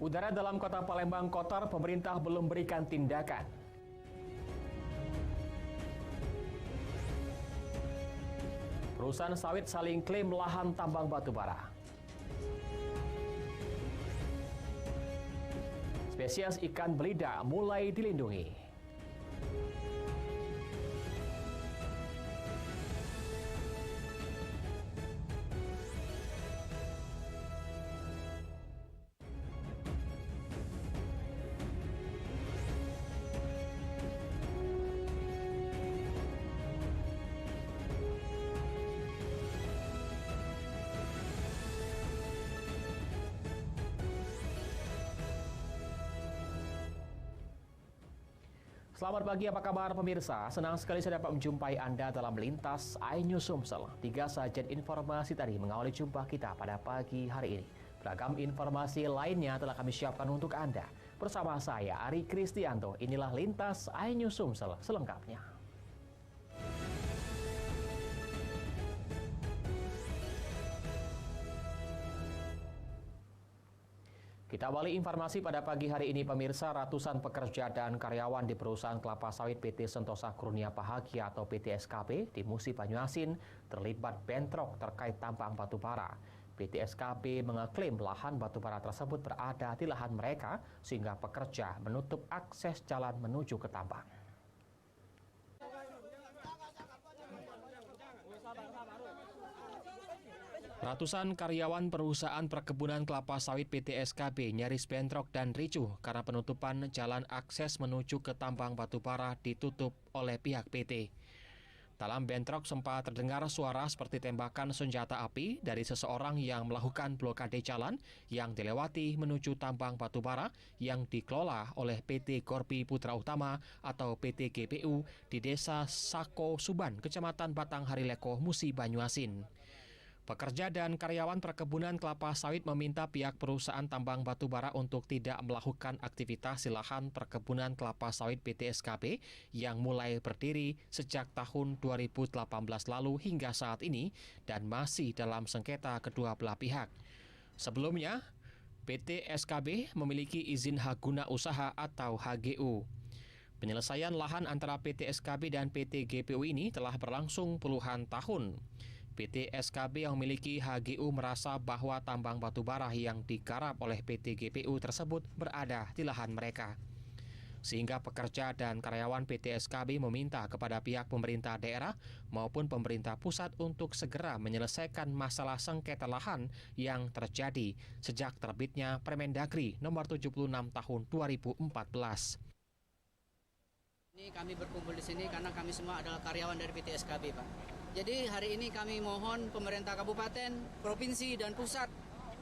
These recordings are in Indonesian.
Udara dalam kota Palembang kotor, pemerintah belum berikan tindakan. Perusahaan sawit saling klaim lahan tambang batubara. Spesies ikan belida mulai dilindungi. Selamat pagi, apa kabar pemirsa? Senang sekali saya dapat menjumpai Anda dalam Lintas iNews Sumsel. 3 sajian informasi tadi mengawali jumpa kita pada pagi hari ini. Beragam informasi lainnya telah kami siapkan untuk Anda. Bersama saya, Ari Kristianto, inilah Lintas iNews Sumsel selengkapnya. Kita awali informasi pada pagi hari ini pemirsa, ratusan pekerja dan karyawan di perusahaan kelapa sawit PT Sentosa Kurnia Bahagia atau PT SKB di Musi Banyuasin terlibat bentrok terkait tambang batubara. PT SKB mengeklaim lahan batubara tersebut berada di lahan mereka sehingga pekerja menutup akses jalan menuju ke tambang. Ratusan karyawan perusahaan perkebunan kelapa sawit PT SKB nyaris bentrok dan ricuh karena penutupan jalan akses menuju ke tambang batubara ditutup oleh pihak PT. Dalam bentrok sempat terdengar suara seperti tembakan senjata api dari seseorang yang melakukan blokade jalan yang dilewati menuju tambang batubara yang dikelola oleh PT Gorpi Putra Utama atau PT GPU di Desa Sako Suban, Kecamatan Batanghari Leko, Musi Banyuasin. Pekerja dan karyawan perkebunan kelapa sawit meminta pihak perusahaan tambang batubara untuk tidak melakukan aktivitas di lahan perkebunan kelapa sawit PT SKB yang mulai berdiri sejak tahun 2018 lalu hingga saat ini dan masih dalam sengketa kedua belah pihak. Sebelumnya, PT SKB memiliki izin hak guna usaha atau HGU. Penyelesaian lahan antara PT SKB dan PT GPU ini telah berlangsung puluhan tahun. PT SKB yang memiliki HGU merasa bahwa tambang batubara yang digarap oleh PT GPU tersebut berada di lahan mereka. Sehingga pekerja dan karyawan PT SKB meminta kepada pihak pemerintah daerah maupun pemerintah pusat untuk segera menyelesaikan masalah sengketa lahan yang terjadi sejak terbitnya Permendagri nomor 76 tahun 2014. Ini kami berkumpul di sini karena kami semua adalah karyawan dari PT SKB, Pak. Jadi hari ini kami mohon pemerintah kabupaten, provinsi, dan pusat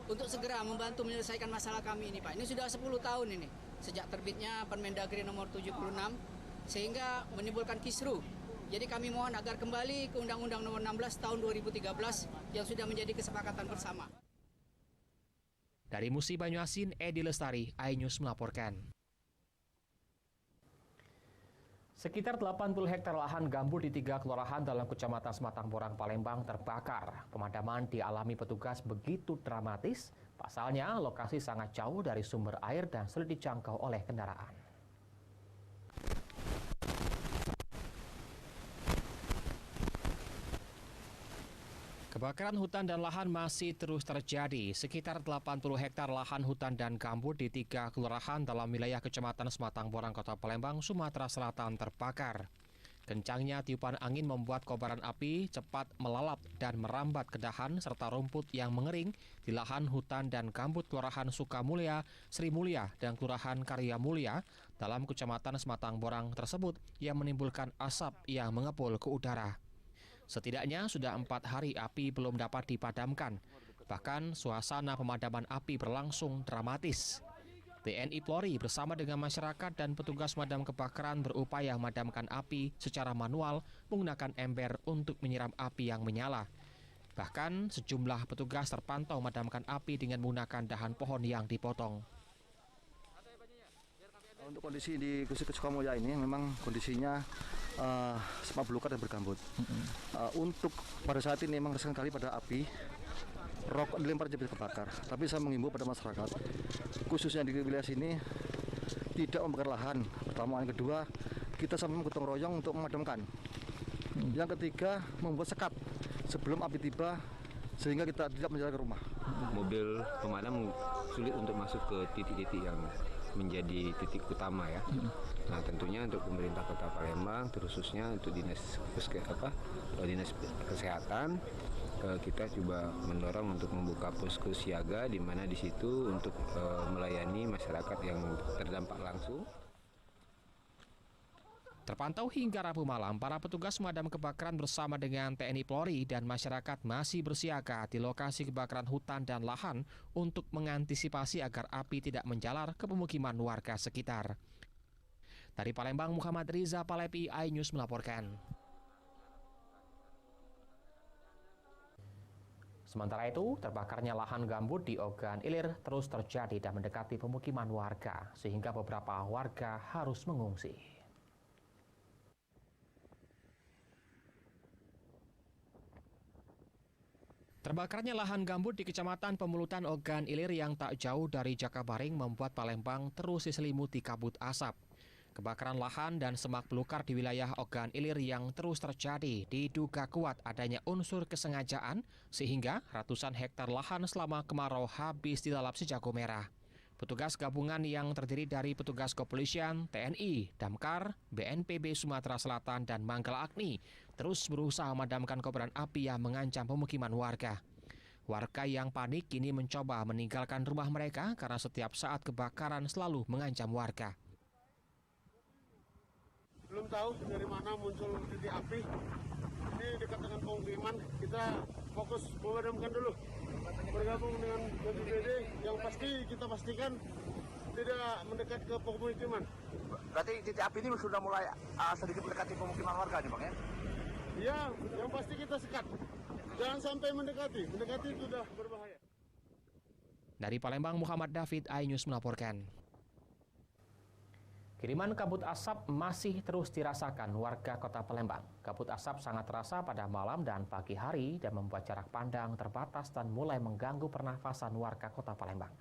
untuk segera membantu menyelesaikan masalah kami ini, Pak. Ini sudah 10 tahun ini, sejak terbitnya Permendagri nomor 76, sehingga menimbulkan kisruh. Jadi kami mohon agar kembali ke Undang-Undang nomor 16 tahun 2013 yang sudah menjadi kesepakatan bersama. Dari Musi Banyuasin, Edi Lestari, iNews melaporkan. Sekitar 80 hektar lahan gambut di 3 kelurahan dalam Kecamatan Sematang Borang, Palembang terbakar. Pemadaman dialami petugas begitu dramatis, pasalnya lokasi sangat jauh dari sumber air dan sulit dijangkau oleh kendaraan. Kebakaran hutan dan lahan masih terus terjadi. Sekitar 80 hektar lahan hutan dan gambut di 3 kelurahan dalam wilayah Kecamatan Sematang Borang, Kota Palembang, Sumatera Selatan terbakar. Kencangnya tiupan angin membuat kobaran api cepat melalap dan merambat ke dahan serta rumput yang mengering di lahan hutan dan gambut Kelurahan Sukamulya, Sri Mulia, dan Kelurahan Karya Mulia dalam Kecamatan Sematang Borang tersebut yang menimbulkan asap yang mengepul ke udara. Setidaknya sudah 4 hari api belum dapat dipadamkan. Bahkan suasana pemadaman api berlangsung dramatis. TNI Polri bersama dengan masyarakat dan petugas pemadam kebakaran berupaya memadamkan api secara manual menggunakan ember untuk menyiram api yang menyala. Bahkan sejumlah petugas terpantau memadamkan api dengan menggunakan dahan pohon yang dipotong. Untuk kondisi di Sukamulya ini memang kondisinya semak belukar dan bergambut. Untuk pada saat ini memang sekali pada api rokok dilempar aja bisa kebakar. Tapi saya mengimbau pada masyarakat, khususnya di wilayah sini, tidak membakar lahan. Pertama, yang kedua, kita sampai gotong royong untuk memadamkan. Yang ketiga, membuat sekat sebelum api tiba, sehingga kita tidak menjalar ke rumah. Mobil pemadam sulit untuk masuk ke titik-titik yang menjadi titik utama ya. Nah tentunya untuk pemerintah Kota Palembang, terkhususnya untuk dinas kesehatan, kita coba mendorong untuk membuka posko siaga di mana di situ untuk melayani masyarakat yang terdampak langsung. Terpantau hingga Rabu malam, para petugas pemadam kebakaran bersama dengan TNI Polri dan masyarakat masih bersiaga di lokasi kebakaran hutan dan lahan untuk mengantisipasi agar api tidak menjalar ke pemukiman warga sekitar. Dari Palembang, Muhammad Riza Palepi, iNews melaporkan. Sementara itu, terbakarnya lahan gambut di Ogan Ilir terus terjadi dan mendekati pemukiman warga, sehingga beberapa warga harus mengungsi. Terbakarnya lahan gambut di Kecamatan Pemulutan Ogan Ilir yang tak jauh dari Jakabaring membuat Palembang terus diselimuti kabut asap. Kebakaran lahan dan semak belukar di wilayah Ogan Ilir yang terus terjadi diduga kuat adanya unsur kesengajaan sehingga ratusan hektar lahan selama kemarau habis dilalap si jago merah. Petugas gabungan yang terdiri dari petugas kepolisian, TNI, Damkar, BNPB Sumatera Selatan, dan Manggala Agni terus berusaha memadamkan kobaran api yang mengancam pemukiman warga. Warga yang panik kini mencoba meninggalkan rumah mereka karena setiap saat kebakaran selalu mengancam warga. Belum tahu dari mana muncul titik api. Ini dekat dengan pemukiman, kita fokus memadamkan dulu. Bergabung dengan BPBD yang pasti kita pastikan tidak mendekat ke pemukiman. Berarti titik api ini sudah mulai sedikit mendekati pemukiman warga nih Bang ya? Iya, yang pasti kita sekat. Jangan sampai mendekati itu sudah berbahaya. Dari Palembang, Muhammad David, iNews melaporkan. Kiriman kabut asap masih terus dirasakan warga Kota Palembang. Kabut asap sangat terasa pada malam dan pagi hari dan membuat jarak pandang terbatas dan mulai mengganggu pernafasan warga Kota Palembang.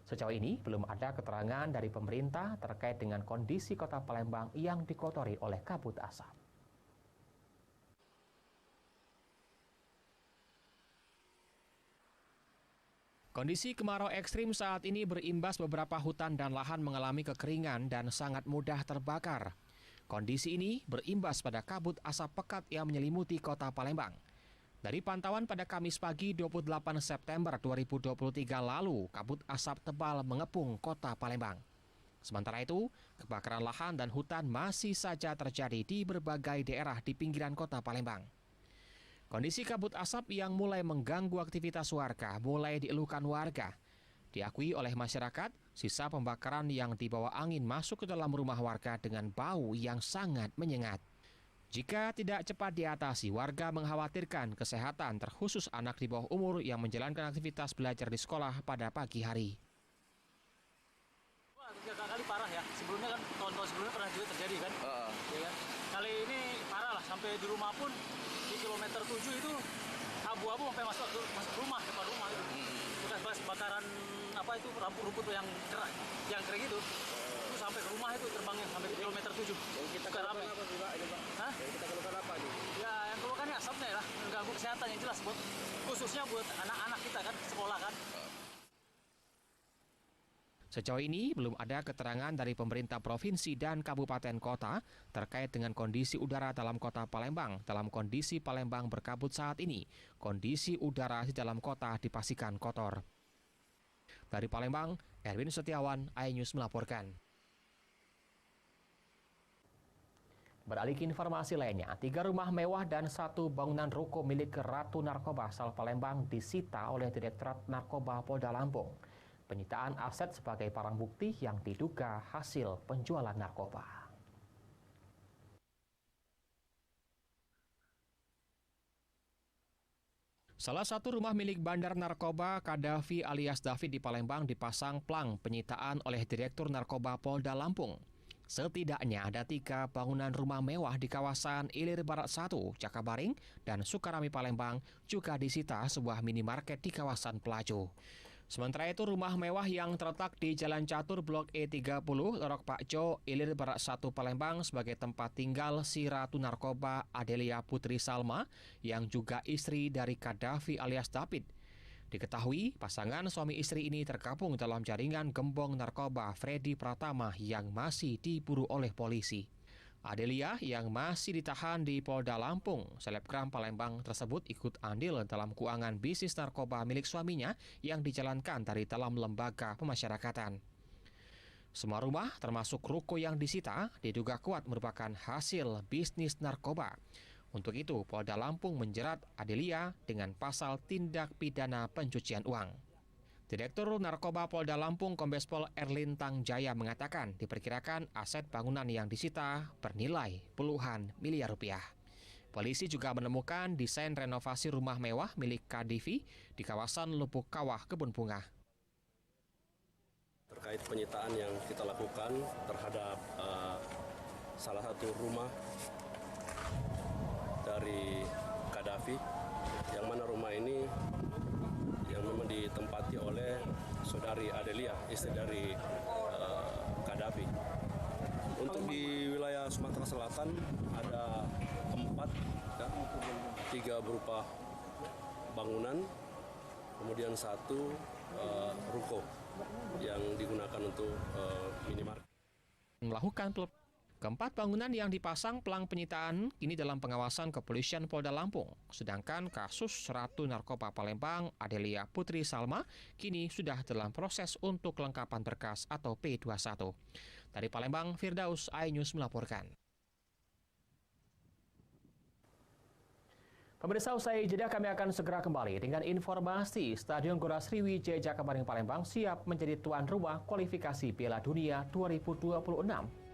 Sejauh ini belum ada keterangan dari pemerintah terkait dengan kondisi Kota Palembang yang dikotori oleh kabut asap. Kondisi kemarau ekstrim saat ini berimbas beberapa hutan dan lahan mengalami kekeringan dan sangat mudah terbakar. Kondisi ini berimbas pada kabut asap pekat yang menyelimuti Kota Palembang. Dari pantauan pada Kamis pagi 28 September 2023 lalu, kabut asap tebal mengepung Kota Palembang. Sementara itu, kebakaran lahan dan hutan masih saja terjadi di berbagai daerah di pinggiran Kota Palembang. Kondisi kabut asap yang mulai mengganggu aktivitas warga mulai dieluhkan warga. Diakui oleh masyarakat, sisa pembakaran yang dibawa angin masuk ke dalam rumah warga dengan bau yang sangat menyengat. Jika tidak cepat diatasi, warga mengkhawatirkan kesehatan terkhusus anak di bawah umur yang menjalankan aktivitas belajar di sekolah pada pagi hari. Tiga kali parah ya, sebelumnya kan tahun-tahun sebelumnya pernah juga terjadi kan? Ya kan? Kali ini parah lah, sampai di rumah pun di kilometer 7 itu abu-abu sampai masuk rumah, depan rumah itu. Bekas bakaran apa itu rumput-rumput yang kering itu sampai ke rumah itu terbangnya sampai di kilometer 7. Kita keluhkan apa sih Pak? Hah? Kita keluhkan apa nih? Ya yang keluhkan ya asapnya lah, mengganggu kesehatan yang jelas khususnya buat anak-anak kita kan sekolah kan. Sejauh ini belum ada keterangan dari pemerintah provinsi dan kabupaten kota terkait dengan kondisi udara dalam Kota Palembang. Dalam kondisi Palembang berkabut saat ini, kondisi udara di dalam kota dipastikan kotor. Dari Palembang, Erwin Setiawan, iNews melaporkan. Beralih ke informasi lainnya, 3 rumah mewah dan 1 bangunan ruko milik Ratu Narkoba asal Palembang disita oleh Direktorat Narkoba Polda Lampung. Penyitaan aset sebagai barang bukti yang diduga hasil penjualan narkoba. Salah satu rumah milik bandar narkoba Kadafi alias David di Palembang dipasang plang penyitaan oleh Direktur Narkoba Polda Lampung. Setidaknya ada 3 bangunan rumah mewah di kawasan Ilir Barat 1, Jakabaring, dan Sukarami Palembang juga disita sebuah minimarket di kawasan Pelaju. Sementara itu, rumah mewah yang terletak di Jalan Catur Blok E30, Lorok Pakco, Ilir Barat 1 Palembang sebagai tempat tinggal si Ratu Narkoba Adelia Putri Salma yang juga istri dari Gaddafi alias David. Diketahui, pasangan suami istri ini tergabung dalam jaringan gembong narkoba Freddy Pratama yang masih diburu oleh polisi. Adelia yang masih ditahan di Polda Lampung, selebgram Palembang tersebut ikut andil dalam keuangan bisnis narkoba milik suaminya yang dijalankan dari dalam lembaga pemasyarakatan. Semua rumah termasuk ruko yang disita diduga kuat merupakan hasil bisnis narkoba. Untuk itu, Polda Lampung menjerat Adelia dengan pasal tindak pidana pencucian uang. Direktur Narkoba Polda Lampung Kombes Pol Erlin Tangjaya mengatakan diperkirakan aset bangunan yang disita bernilai puluhan miliar rupiah. Polisi juga menemukan desain renovasi rumah mewah milik Kadifi di kawasan Lubuk Kawah, Kebun Bunga. Terkait penyitaan yang kita lakukan terhadap salah satu rumah dari Gaddafi, yang mana rumah ini yang memang ditempati oleh saudari Adelia, istri dari Gaddafi. Untuk di wilayah Sumatera Selatan ada 4, ya, 3 berupa bangunan, kemudian 1 ruko yang digunakan untuk minimarket. Melakukan keempat bangunan yang dipasang pelang penyitaan kini dalam pengawasan Kepolisian Polda Lampung. Sedangkan kasus Ratu Narkoba Palembang Adelia Putri Salma kini sudah dalam proses untuk kelengkapan berkas atau P21. Dari Palembang, Firdaus, iNews melaporkan. Pemirsa, usai jeda kami akan segera kembali dengan informasi Stadion Gelora Sriwijaya Jakabaring Palembang siap menjadi tuan rumah kualifikasi Piala Dunia 2026.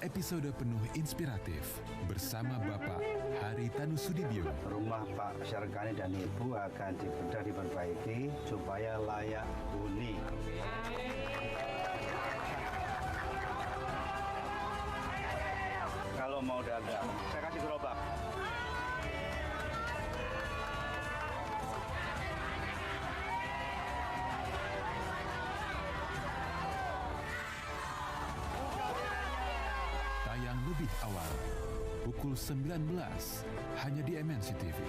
Episode penuh inspiratif bersama Bapak Haritanu Sudibyo. Rumah Pak Syarkani dan Ibu akan diperbaiki supaya layak huni. Kalau mau dagang, saya kasih gerobak. Lebih awal, pukul 19, hanya di MNC TV.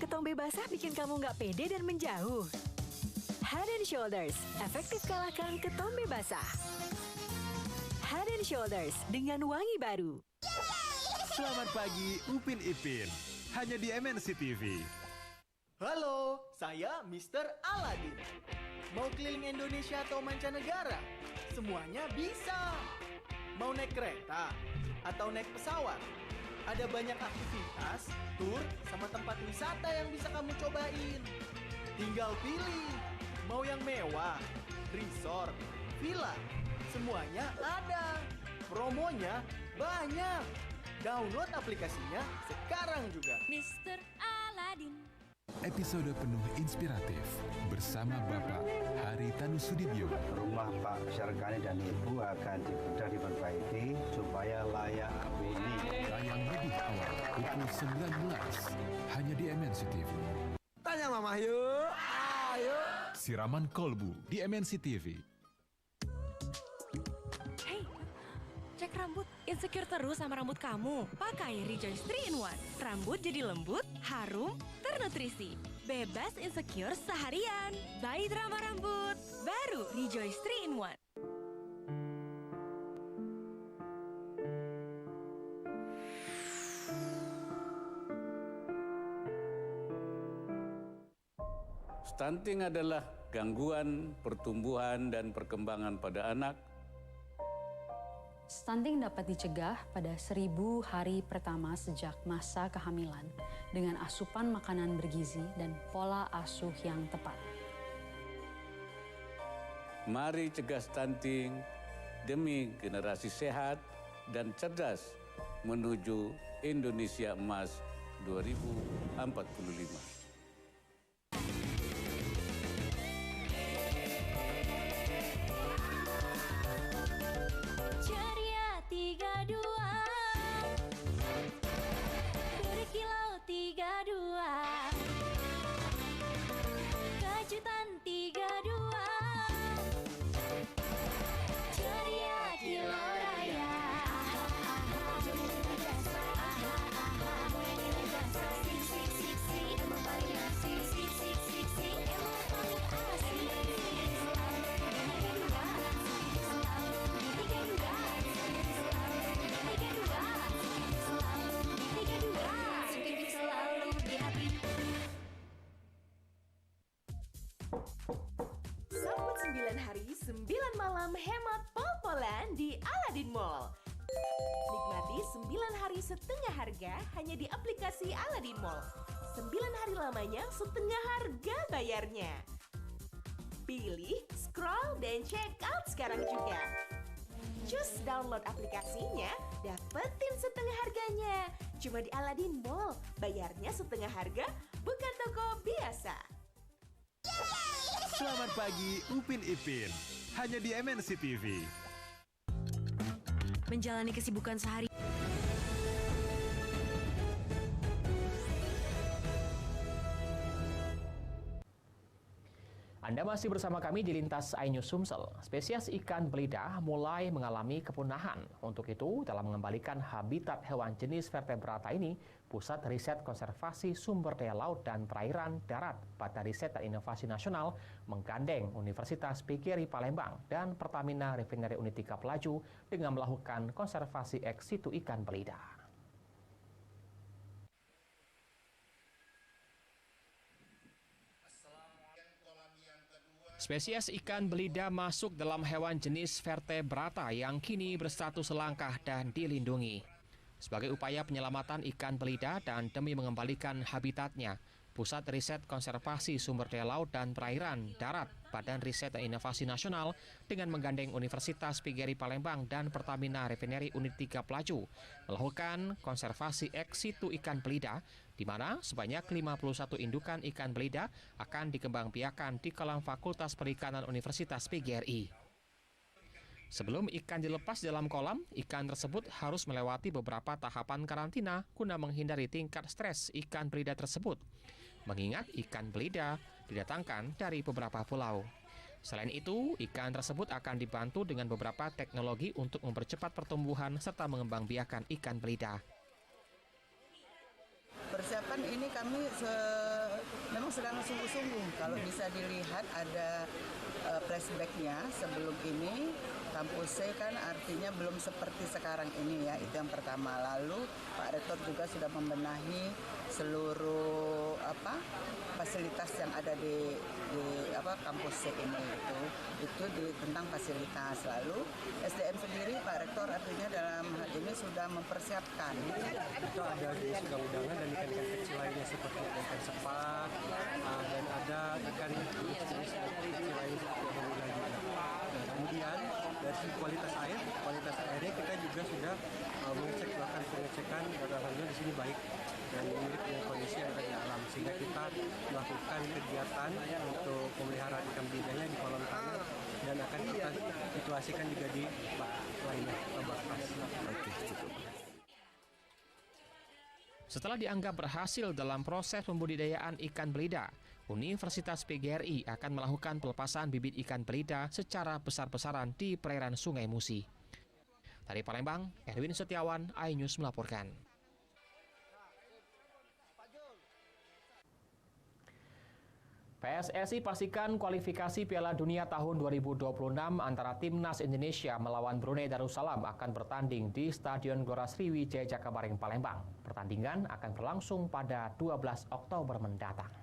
Ketombe basah bikin kamu nggak pede dan menjauh. Head & Shoulders, efektif kalahkan ketombe basah. Head & Shoulders dengan wangi baru. Selamat pagi, Upin Ipin. Hanya di MNC TV. Halo, saya Mr. Aladin. Mau keliling Indonesia atau mancanegara? Semuanya bisa. Mau naik kereta atau naik pesawat? Ada banyak aktivitas, tur, sama tempat wisata yang bisa kamu cobain. Tinggal pilih. Mau yang mewah, resort, villa, semuanya ada. Promonya banyak. Download aplikasinya sekarang juga. Mr. Aladin. Episode penuh inspiratif bersama Bapak Haritanu Sudibyo. Rumah Pak Syarkani dan Ibu akan diperbaiki supaya layak huni. Tayang lebih awal pukul 19, hanya di MNC TV. Tanya Mama yuk, ayo. Siraman kolbu di MNC TV. Hey, cek rambut. Insecure terus sama rambut kamu? Pakai Rejoice 3-in-1. Rambut jadi lembut, harum, ternutrisi. Bebas insecure seharian. By Drama Rambut. Baru Rejoice 3-in-1. Stunting adalah gangguan pertumbuhan dan perkembangan pada anak Stunting dapat dicegah pada 1000 hari pertama sejak masa kehamilan dengan asupan makanan bergizi dan pola asuh yang tepat. Mari cegah stunting demi generasi sehat dan cerdas menuju Indonesia Emas 2045. Sambut 9 hari 9 malam hemat pol-polan di Aladin Mall. Nikmati 9 hari setengah harga hanya di aplikasi Aladin Mall. 9 hari lamanya setengah harga bayarnya. Pilih, scroll, dan check out sekarang juga. Just download aplikasinya, dapetin setengah harganya. Cuma di Aladin Mall, bayarnya setengah harga, bukan toko biasa. Selamat pagi Upin Ipin, hanya di MNC TV. Menjalani kesibukan sehari. Anda masih bersama kami di Lintas iNews Sumsel. Spesies ikan belida mulai mengalami kepunahan. Untuk itu, dalam mengembalikan habitat hewan jenis vertebrata ini, Pusat Riset Konservasi Sumber Daya Laut dan Perairan Darat Badan Riset dan Inovasi Nasional menggandeng Universitas PGRI Palembang dan Pertamina Refinery Unit 3 Pelaju dengan melakukan konservasi ex situ ikan belida. Spesies ikan belida masuk dalam hewan jenis vertebrata yang kini berstatus langka dan dilindungi. Sebagai upaya penyelamatan ikan belida dan demi mengembalikan habitatnya, Pusat Riset Konservasi Sumber Daya Laut dan Perairan Darat Badan Riset dan Inovasi Nasional dengan menggandeng Universitas PGRI Palembang dan Pertamina Refinery Unit 3 Pelaju melakukan konservasi ex situ ikan belida, di mana sebanyak 51 indukan ikan belida akan dikembangbiakan di kolam Fakultas Perikanan Universitas PGRI. Sebelum ikan dilepas dalam kolam, ikan tersebut harus melewati beberapa tahapan karantina guna menghindari tingkat stres ikan belida tersebut. Mengingat ikan belida didatangkan dari beberapa pulau. Selain itu, ikan tersebut akan dibantu dengan beberapa teknologi untuk mempercepat pertumbuhan serta mengembangbiakan ikan belida. Persiapan ini kami memang sedang sungguh-sungguh. Kalau bisa dilihat ada flashback-nya sebelum ini, kampus C kan artinya belum seperti sekarang ini ya, itu yang pertama. Lalu Pak Rektor juga sudah membenahi seluruh fasilitas yang ada di kampus C ini itu tentang fasilitas. Lalu SDM sendiri Pak Rektor artinya dalam hal ini sudah mempersiapkan. Itu ada di undang-undangan dan ikan-ikan kecil lainnya seperti ikan sepat dan ada ikan jenis kecil lain seperti ikan juga. Nah, kemudian dari kualitas airnya kita juga sudah melakukan pengecekan dan alhamdulillah di sini baik dan mirip dengan kondisi yang ada di alam, sehingga kita melakukan kegiatan untuk pemeliharaan ikan belidanya di kolam tanah dan akan kita situasikan juga di bak lainnya, bak pas. Oke, cukup. Setelah dianggap berhasil dalam proses pembudidayaan ikan belida, Universitas PGRI akan melakukan pelepasan bibit ikan belida secara besar-besaran di perairan Sungai Musi. Dari Palembang, Erwin Setiawan, iNews melaporkan. PSSI pastikan kualifikasi Piala Dunia tahun 2026 antara Timnas Indonesia melawan Brunei Darussalam akan bertanding di Stadion Gelora Sriwijaya Jakabaring Palembang. Pertandingan akan berlangsung pada 12 Oktober mendatang.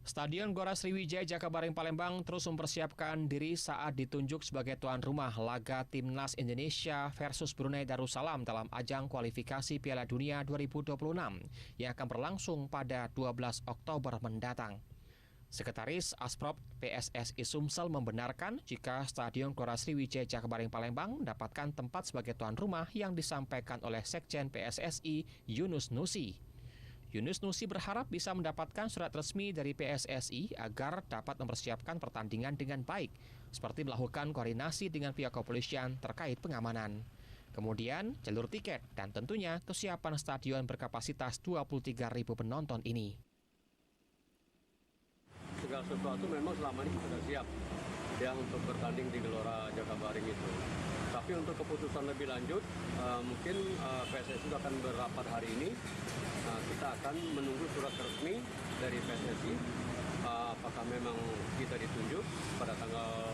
Stadion Gelora Sriwijaya Jakabaring Palembang terus mempersiapkan diri saat ditunjuk sebagai tuan rumah laga Timnas Indonesia versus Brunei Darussalam dalam ajang kualifikasi Piala Dunia 2026 yang akan berlangsung pada 12 Oktober mendatang. Sekretaris Asprop PSSI Sumsel membenarkan jika Stadion Gelora Sriwijaya Jakabaring Palembang mendapatkan tempat sebagai tuan rumah yang disampaikan oleh Sekjen PSSI Yunus Nusi. Yunus Nusi berharap bisa mendapatkan surat resmi dari PSSI agar dapat mempersiapkan pertandingan dengan baik, seperti melakukan koordinasi dengan pihak kepolisian terkait pengamanan. Kemudian, jalur tiket dan tentunya kesiapan stadion berkapasitas 23.000 penonton ini. Segala sesuatu memang selama ini sudah siap ya untuk bertanding di Gelora Jakabaring itu. Tapi untuk keputusan lebih lanjut, mungkin PSSI akan berapat hari ini. Kita akan menunggu surat resmi dari PSSI. Apakah memang kita ditunjuk pada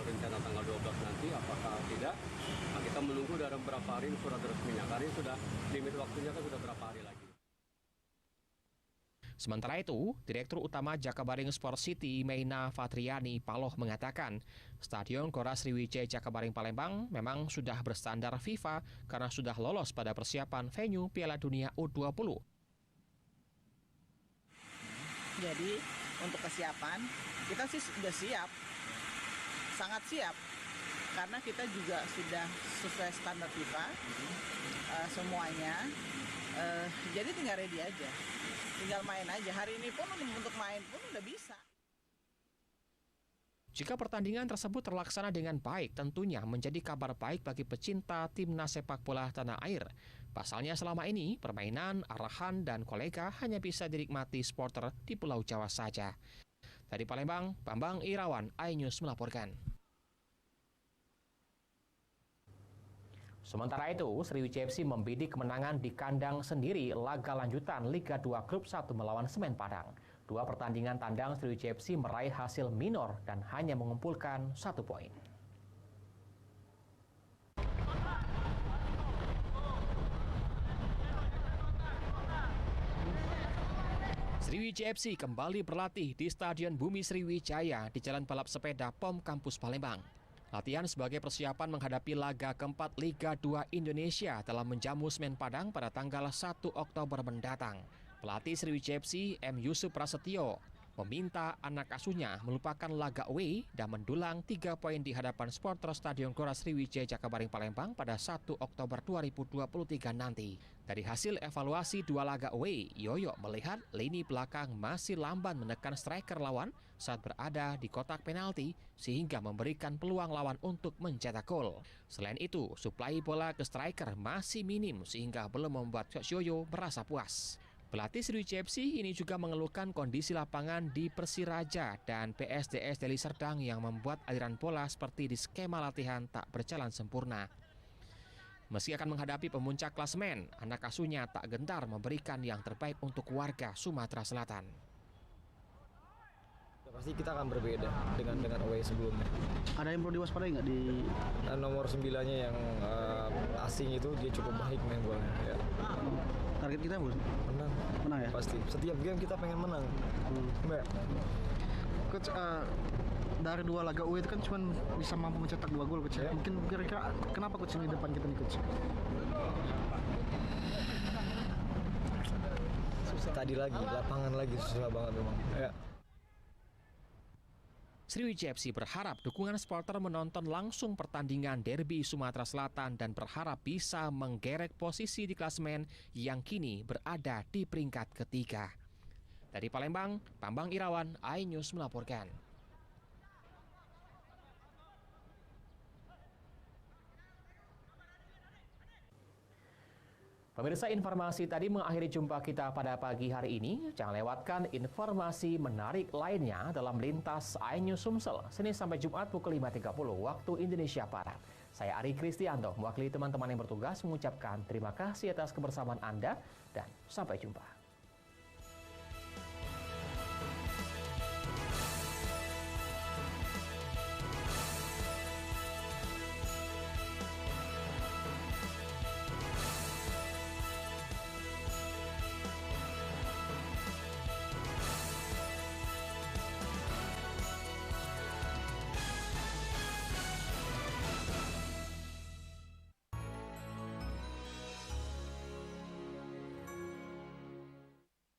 rencana tanggal 12 nanti, apakah tidak. Kita menunggu dalam berapa hari surat resminya. Karena sudah limit waktunya kan sudah berapa hari lagi. Sementara itu, Direktur Utama Jakabaring Sport City Meina Fatriani Paloh mengatakan, Stadion Gelora Sriwijaya Jakabaring Palembang memang sudah berstandar FIFA karena sudah lolos pada persiapan venue Piala Dunia U20. Jadi untuk kesiapan kita sih sudah siap, sangat siap, karena kita juga sudah sesuai standar FIFA semuanya. Jadi tinggal ready aja. Tinggal main aja. Hari ini pun untuk main pun udah bisa. Jika pertandingan tersebut terlaksana dengan baik, tentunya menjadi kabar baik bagi pecinta timnas sepak bola tanah air. Pasalnya selama ini, permainan, arahan, dan kolega hanya bisa dinikmati supporter di Pulau Jawa saja. Dari Palembang, Bambang Irawan, iNews melaporkan. Sementara itu, Sriwijaya FC membidik kemenangan di kandang sendiri laga lanjutan Liga 2 Grup 1 melawan Semen Padang. Dua pertandingan tandang Sriwijaya FC meraih hasil minor dan hanya mengumpulkan 1 poin. Sriwijaya FC kembali berlatih di Stadion Bumi Sriwijaya di Jalan Balap Sepeda POM Kampus Palembang. Latihan sebagai persiapan menghadapi laga keempat Liga 2 Indonesia dalam menjamu Semen Padang pada tanggal 1 Oktober mendatang. Pelatih Sriwijaya FC M. Yusuf Prasetyo meminta anak asuhnya melupakan laga away dan mendulang 3 poin di hadapan supporter Stadion Gelora Sriwijaya Jakabaring Palembang pada 1 Oktober 2023 nanti. Dari hasil evaluasi 2 laga away, Yoyo melihat lini belakang masih lamban menekan striker lawan saat berada di kotak penalti sehingga memberikan peluang lawan untuk mencetak gol. Selain itu, suplai bola ke striker masih minim sehingga belum membuat Yoyo merasa puas. Pelatih Sriwijaya FC ini juga mengeluhkan kondisi lapangan di Persiraja dan PSDS Deli Serdang yang membuat aliran bola seperti di skema latihan tak berjalan sempurna. Meski akan menghadapi pemuncak klasemen, anak asuhnya tak gentar memberikan yang terbaik untuk warga Sumatera Selatan. Pasti kita akan berbeda dengan away sebelumnya. Ada yang perlu diwaspadai nggak di nomor 9-nya yang asing itu, dia cukup baik main bolanya. Ya. Target kita bos? Menang ya? Pasti. Setiap game kita pengen menang. Coach, dari 2 laga away itu kan cuma bisa mampu mencetak 2 gol coach. Mungkin kira-kira kenapa coach ini depan kita nih coach? Tadi lagi, lapangan lagi susah banget memang. Ya. Sriwijaya FC berharap dukungan supporter menonton langsung pertandingan derby Sumatera Selatan dan berharap bisa menggerek posisi di klasemen yang kini berada di peringkat ketiga. Dari Palembang, Bambang Irawan, iNews melaporkan. Pemirsa, informasi tadi mengakhiri jumpa kita pada pagi hari ini. Jangan lewatkan informasi menarik lainnya dalam Lintas iNews Sumsel, Senin sampai Jumat pukul 5.30 waktu Indonesia Barat. Saya Ari Kristianto, mewakili teman-teman yang bertugas mengucapkan terima kasih atas kebersamaan Anda dan sampai jumpa.